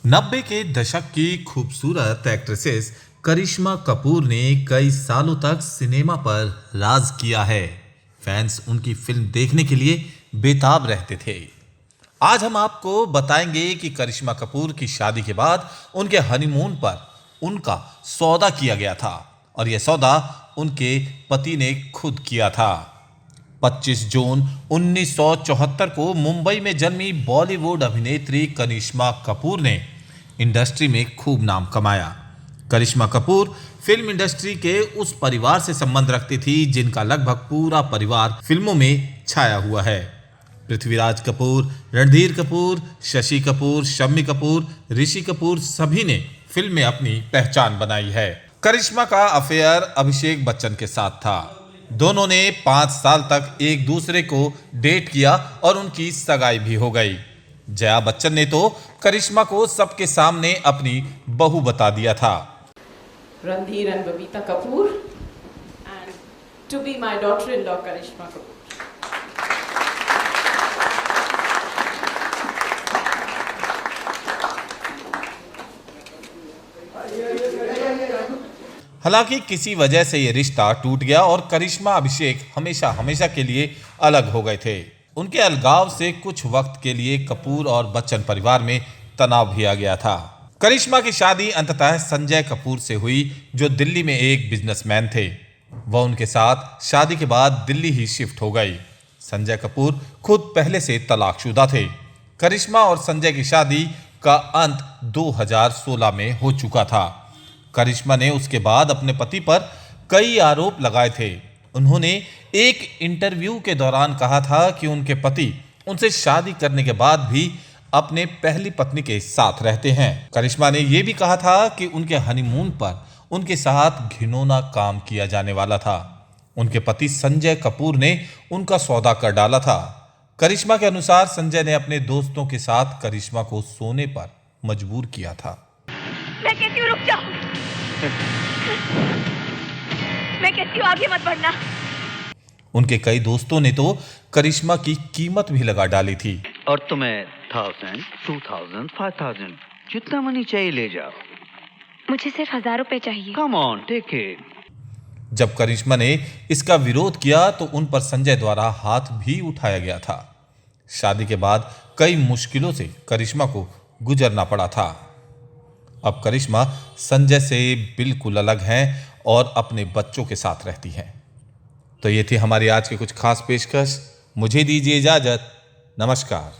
90 के दशक की खूबसूरत एक्ट्रेसेस करिश्मा कपूर ने कई सालों तक सिनेमा पर राज किया है। फैंस उनकी फिल्म देखने के लिए बेताब रहते थे। आज हम आपको बताएंगे कि करिश्मा कपूर की शादी के बाद उनके हनीमून पर उनका सौदा किया गया था और यह सौदा उनके पति ने खुद किया था। 25 जून 1974 को मुंबई में जन्मी बॉलीवुड अभिनेत्री करिश्मा कपूर ने इंडस्ट्री में खूब नाम कमाया। करिश्मा कपूर फिल्म इंडस्ट्री के उस परिवार से संबंध रखती थी जिनका लगभग पूरा परिवार फिल्मों में छाया हुआ है। पृथ्वीराज कपूर, रणधीर कपूर, शशि कपूर, शम्मी कपूर, ऋषि कपूर सभी ने फिल्म में अपनी पहचान बनाई है। करिश्मा का अफेयर अभिषेक बच्चन के साथ था। दोनों ने 5 साल तक एक दूसरे को डेट किया और उनकी सगाई भी हो गई। जया बच्चन ने तो करिश्मा को सबके सामने अपनी बहू बता दिया था। Randhir and Babita Kapoor, and to be my daughter-in-law Karishma Kapoor. हालांकि किसी वजह से यह रिश्ता टूट गया और करिश्मा अभिषेक हमेशा हमेशा के लिए अलग हो गए थे। उनके अलगाव से कुछ वक्त के लिए कपूर और बच्चन परिवार में तनाव भी आ गया था। करिश्मा की शादी अंततः संजय कपूर से हुई जो दिल्ली में एक बिजनेसमैन थे। वह उनके साथ शादी के बाद दिल्ली ही शिफ्ट हो गई। संजय कपूर खुद पहले से तलाकशुदा थे। करिश्मा और संजय की शादी का अंत 2016 में हो चुका था। करिश्मा ने उसके बाद अपने पति पर कई आरोप लगाए थे। उन्होंने एक इंटरव्यू के दौरान कहा था कि उनके पति उनसे शादी करने के बाद भी अपने पहली पत्नी के साथ रहते हैं। करिश्मा ने यह भी कहा था कि उनके हनीमून पर उनके साथ घिनौना काम किया जाने वाला था। उनके पति संजय कपूर ने उनका सौदा कर डाला था। करिश्मा के अनुसार संजय ने अपने दोस्तों के साथ करिश्मा को सोने पर मजबूर किया था। मैं कहती हूँ रुक जाओ। मैं कहती हूँ आगे मत बढ़ना। उनके कई दोस्तों ने तो करिश्मा की कीमत भी लगा डाली थी। और तुम्हें 1000, 2000, 5000 जितना मनी चाहिए ले जाओ। मुझे सिर्फ 1000 रुपए चाहिए। Come on take it. जब करिश्मा ने इसका विरोध किया तो उन पर संजय द्वारा हाथ भी उठाया गया था। शादी के बाद कई मुश्किलों से करिश्मा को गुजरना पड़ा था। अब करिश्मा संजय से बिल्कुल अलग हैं और अपने बच्चों के साथ रहती हैं। तो ये थी हमारी आज की कुछ खास पेशकश। मुझे दीजिए इजाजत। नमस्कार।